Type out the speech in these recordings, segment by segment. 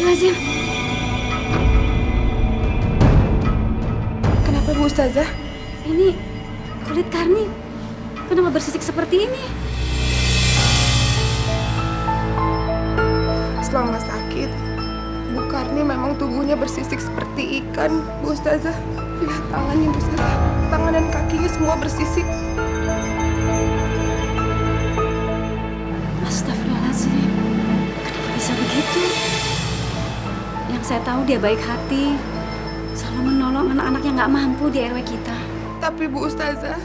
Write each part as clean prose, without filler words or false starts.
Astagfirullahaladzim. Kenapa Bu Ustazah? Ini kulit Karni kenapa bersisik seperti ini? Selama sakit, Bu Karni memang tubuhnya bersisik seperti ikan, Bu Ustazah. Lihat tangannya, Bu Ustazah. Tangan dan kakinya semua bersisik. Astagfirullahaladzim. Kenapa bisa begitu? Yang saya tahu dia baik hati. Selalu menolong anak-anak yang nggak mampu di RW kita. Tapi Bu Ustazah,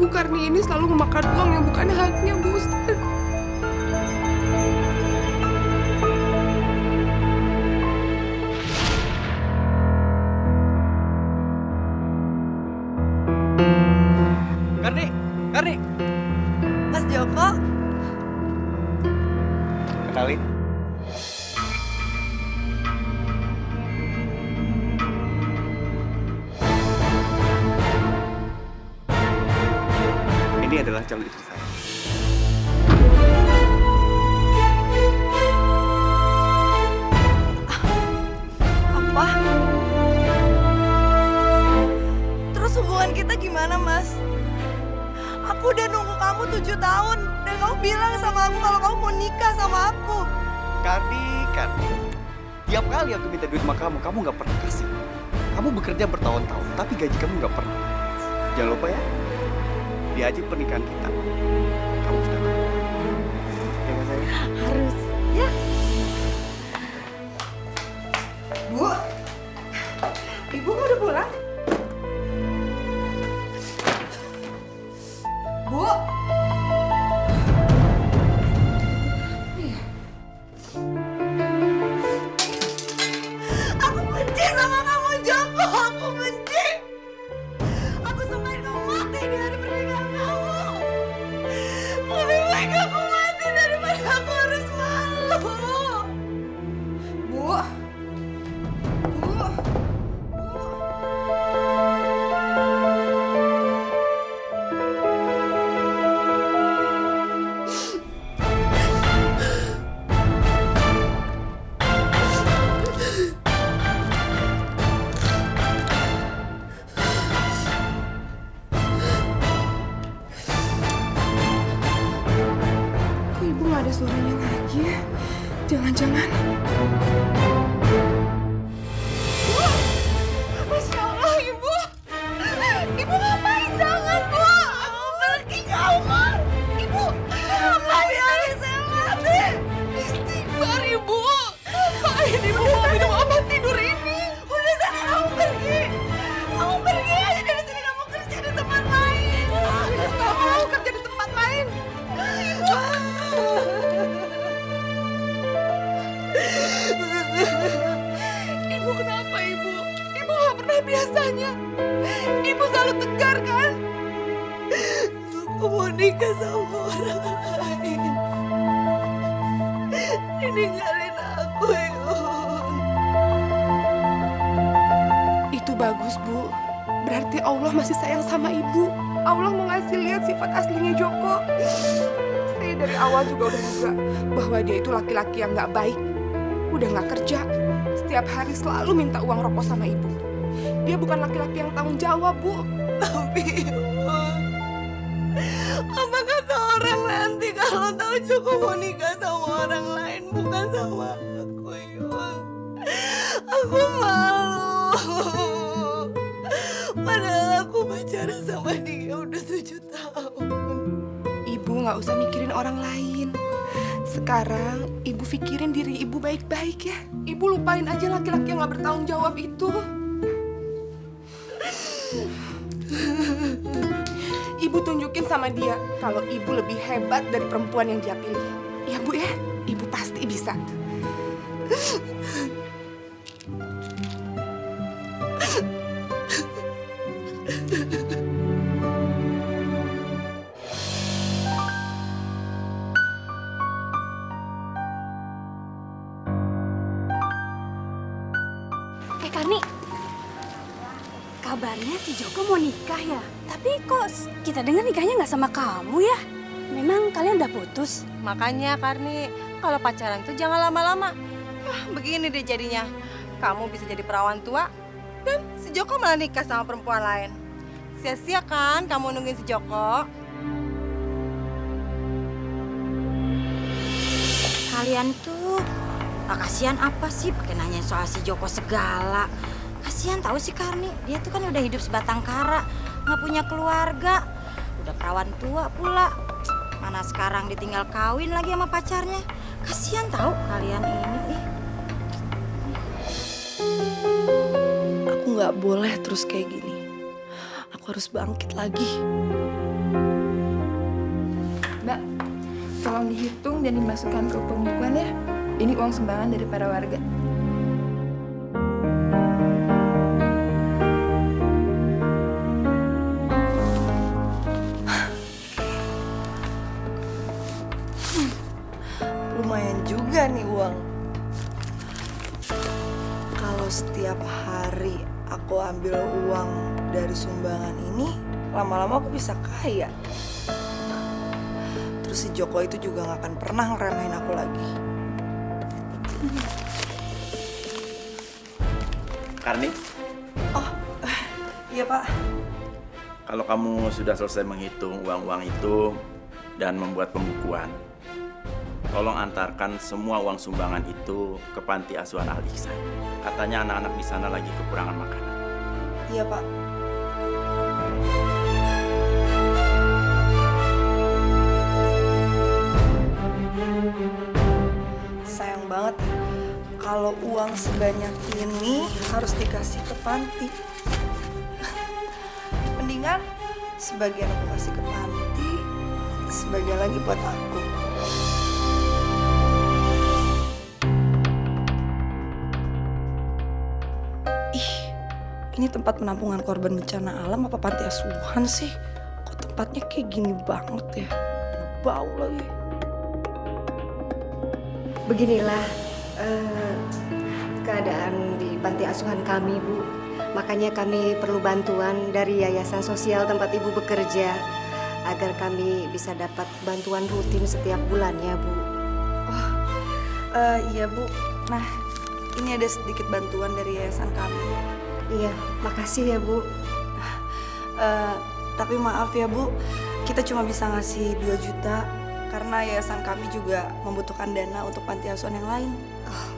Bu Karni ini selalu memakan uang yang bukan haknya, Bu Ustazah. Karni! Mas Joko, Kenalin. Ini adalah calon istri saya. apa? Terus hubungan kita gimana, Mas? Aku udah nunggu kamu 7 tahun dan kamu bilang sama aku kalau kamu mau nikah sama aku. Karni. Tiap kali aku minta duit sama kamu nggak pernah kasih. Kamu bekerja bertahun-tahun, tapi gaji kamu nggak pernah. Jangan lupa ya, di haji pernikahan kita, kamu sudah tahu. Ya nggak, sayang? Harus, ya. Bu, Ibu kok udah pulang? Bu. Aku benci sama kamu, Joko. Aku benci. Aku semakin kamu mati di hari pernikahan kamu. Lebih baik aku mati daripada aku harus malu. Bu. Bu. Kok Ibu nggak ada suaranya lagi ya? Jangan-jangan... Masya Allah, Ibu. Ibu ngapain? Jangan, Bu. Aku pergi kamu. Ibu, ngapain biarin saya mati? Istighfar, Ibu. Ngapain Ibu mau minum obat tidur ini? Udah sana kamu pergi. Kamu pergi aja dari sini. Kamu kerja di tempat lain. Aku nggak mau kerja di tempat lain. Ibu kenapa, Ibu? Ibu nggak pernah biasanya. Ibu selalu tegar kan? Aku mau nikah sama orang lain. Ninggalin aku, Ibu. Itu bagus, Bu. Berarti Allah masih sayang sama Ibu. Allah mau ngasih lihat sifat aslinya Joko. Saya dari awal juga udah duga bahwa dia itu laki-laki yang nggak baik. Udah nggak kerja. Setiap hari selalu minta uang rokok sama Ibu. Dia bukan laki-laki yang tanggung jawab, Bu. Tapi, Ibu, apa kata orang nanti kalau tahu Joko mau nikah sama orang lain bukan sama aku, Ibu? Aku malu. Padahal aku pacaran sama dia udah 7 tahun. Ibu nggak usah mikirin orang lain. Sekarang Ibu pikirin diri Ibu baik-baik ya. Ibu lupain aja laki-laki yang nggak bertanggung jawab itu. Ibu tunjukin sama dia kalau Ibu lebih hebat dari perempuan yang dia pilih. Ya Bu ya, Ibu pasti bisa. Karni, kabarnya si Joko mau nikah ya? Tapi kok kita dengar nikahnya nggak sama kamu ya? Memang kalian udah putus? Makanya Karni, kalau pacaran tuh jangan lama-lama. Begini deh jadinya. Kamu bisa jadi perawan tua dan si Joko malah nikah sama perempuan lain. Sia-sia kan kamu nungguin si Joko? Kalian tuh kasihan apa sih pakai nanya soal si Joko segala? Kasihan tahu si Karni, dia tuh kan udah hidup sebatang kara, nggak punya keluarga, udah perawan tua pula. Mana sekarang ditinggal kawin lagi sama pacarnya. Kasihan tahu kalian ini. Aku nggak boleh terus kayak gini. Aku harus bangkit lagi. Mbak, tolong dihitung dan dimasukkan ke pembukuan ya. Ini uang sumbangan dari para warga. Lumayan juga nih uang. Kalau setiap hari aku ambil uang dari sumbangan ini, lama-lama aku bisa kaya. Terus si Joko itu juga gak akan pernah ngeremehin aku lagi. Karni, Oh, iya Pak. kalau kamu sudah selesai menghitung uang-uang itu dan membuat pembukuan, tolong antarkan semua uang sumbangan itu ke panti asuhan Al Ihsan. Katanya anak-anak di sana lagi kekurangan makanan. Iya Pak. Sayang banget kalau uang sebanyak ini harus dikasih ke panti. Mendingan sebagian aku kasih ke panti, sebagian lagi buat aku. Ih, ini tempat penampungan korban bencana alam apa panti asuhan sih? Kok tempatnya kayak gini banget ya? Bau lagi. Beginilah keadaan di panti asuhan kami, Bu. Makanya kami perlu bantuan dari yayasan sosial tempat Ibu bekerja agar kami bisa dapat bantuan rutin setiap bulannya, Bu. Iya Bu. Nah, ini ada sedikit bantuan dari yayasan kami. Iya, makasih ya, Bu. Tapi maaf ya Bu, kita cuma bisa ngasih 2 juta karena yayasan kami juga membutuhkan dana untuk panti asuhan yang lain.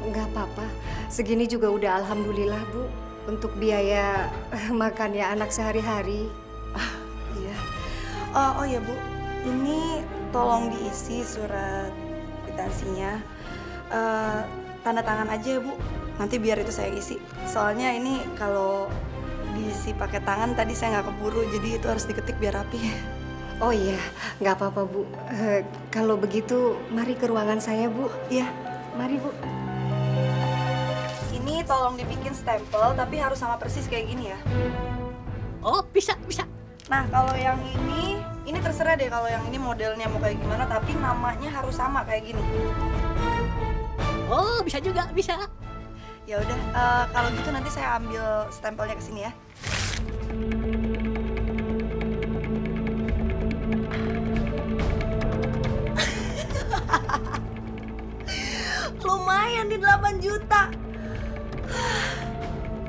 Enggak apa-apa. Segini juga udah alhamdulillah, Bu. Untuk biaya makannya anak sehari-hari. Iya. Oh ya Bu, ini tolong diisi surat kwitansinya. Tanda tangan aja ya Bu. Nanti biar itu saya isi. Soalnya ini kalau diisi pakai tangan tadi saya nggak keburu, jadi itu harus diketik biar rapi. Oh iya, nggak apa-apa, Bu. Kalau begitu, mari ke ruangan saya, Bu. Iya. Mari, Bu. Ini tolong dibikin stempel, tapi harus sama persis kayak gini ya. Oh, bisa, bisa. Nah, kalau yang ini terserah deh kalau yang ini modelnya mau kayak gimana, tapi namanya harus sama kayak gini. Oh, bisa juga, bisa. Ya udah, kalau gitu nanti saya ambil stempelnya ke sini ya. Lumayan di 8 juta.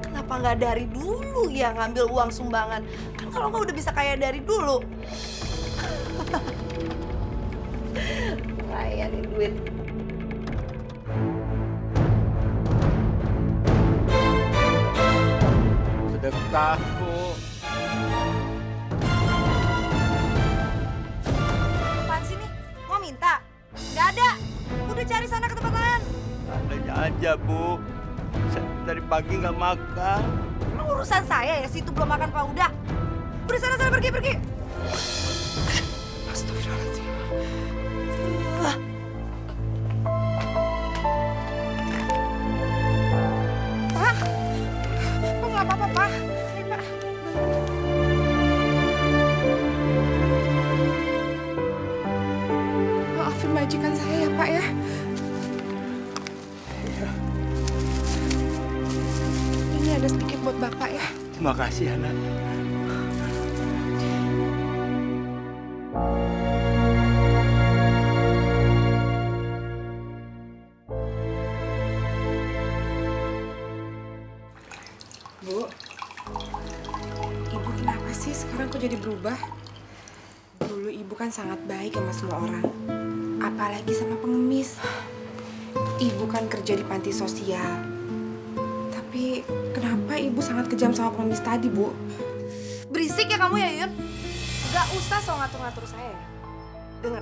Kenapa nggak dari dulu ya ngambil uang sumbangan? Kan kalau nggak udah bisa kaya dari dulu. Kaya nih duit. Sedekahku. Apaan sih nih? Mau minta? Nggak ada. Udah cari sana ke tempat lain. Adanya aja, Bu. Saya dari pagi nggak makan. Emang urusan saya ya, situ belum makan Pak udah. Udah sana pergi. Astagfirullahaladzim. Pak, nggak apa-apa, Pak. Ini, Pak. Maafin majikan saya ya, Pak ya. Ini ada sedikit buat Bapak ya. Terima kasih, anak. jadi berubah? Dulu ibu kan sangat baik sama semua orang. Apalagi sama pengemis. Ibu kan kerja di panti sosial. Tapi kenapa ibu sangat kejam sama pengemis tadi, Bu? Berisik ya kamu ya, Yun? Gak usah so ngatur-ngatur saya. Dengar,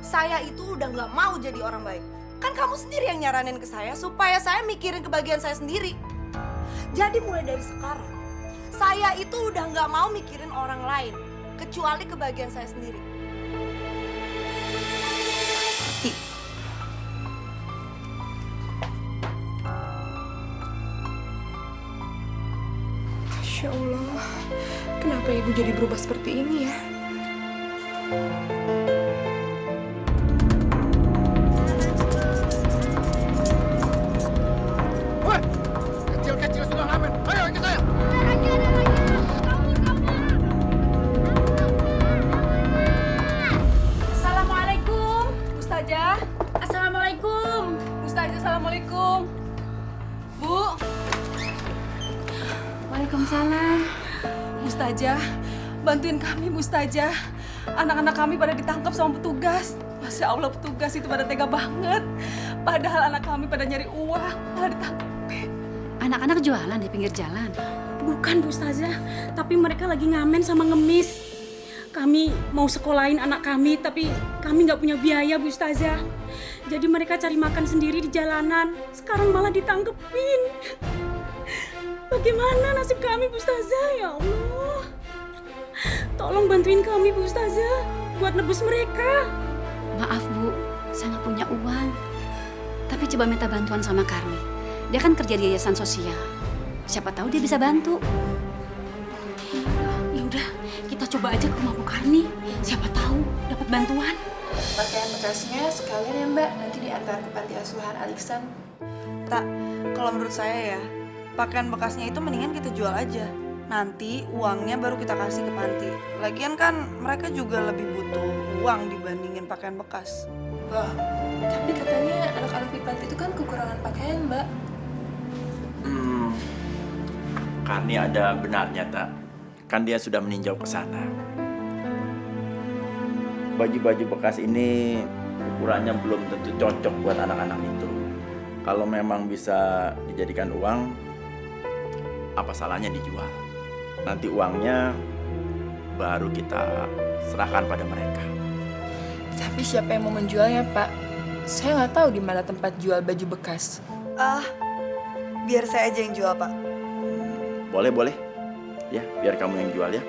saya itu udah gak mau jadi orang baik. Kan kamu sendiri yang nyaranin ke saya supaya saya mikirin kebahagiaan saya sendiri. Jadi mulai dari sekarang, saya itu udah gak mau mikirin orang lain, kecuali kebahagiaan saya sendiri. Masya Allah, kenapa ibu jadi berubah seperti ini ya? Kecil-kecil sudah ngamen. Ayo ikut saya. Assalamualaikum, Ustazah. Assalamualaikum. Ustazah, assalamualaikum. Bu. Waalaikumsalam. Ustazah, bantuin kami, Bu Ustazah. Anak-anak kami pada ditangkap sama petugas. Masya Allah, petugas itu pada tega banget. Padahal anak kami pada nyari uang, malah ditangkap. Anak-anak jualan di pinggir jalan. Bukan Bu Ustazah, tapi mereka lagi ngamen sama ngemis. Kami mau sekolahin anak kami, tapi kami nggak punya biaya Bu Ustazah. Jadi mereka cari makan sendiri di jalanan. Sekarang malah ditangkepin. Bagaimana nasib kami Bu Ustazah, ya Allah. Tolong bantuin kami Bu Ustazah, buat nebus mereka. Maaf Bu, saya nggak punya uang. Tapi coba minta bantuan sama Karni. Dia kan kerja di yayasan sosial. Siapa tahu dia bisa bantu. Ya udah, kita coba aja ke rumah Bu Karni. Siapa tahu dapat bantuan. Pakaian bekasnya sekalian ya Mbak, nanti diantar ke panti asuhan Al-Ihsan. Tak, kalau menurut saya ya, pakaian bekasnya itu mendingan kita jual aja. Nanti uangnya baru kita kasih ke panti. Lagian kan mereka juga lebih butuh uang dibandingin pakaian bekas. Wah, tapi katanya anak-anak di panti itu kan kekurangan pakaian Mbak. Karni ada benarnya, tak? Kan dia sudah meninjau ke sana. Baju-baju bekas ini ukurannya belum tentu cocok buat anak-anak itu. Kalau memang bisa dijadikan uang, apa salahnya dijual? Nanti uangnya baru kita serahkan pada mereka. Tapi siapa yang mau menjualnya Pak? Saya nggak tahu di mana tempat jual baju bekas. Biar saya aja yang jual, Pak. Boleh. Ya, biar kamu yang jual ya.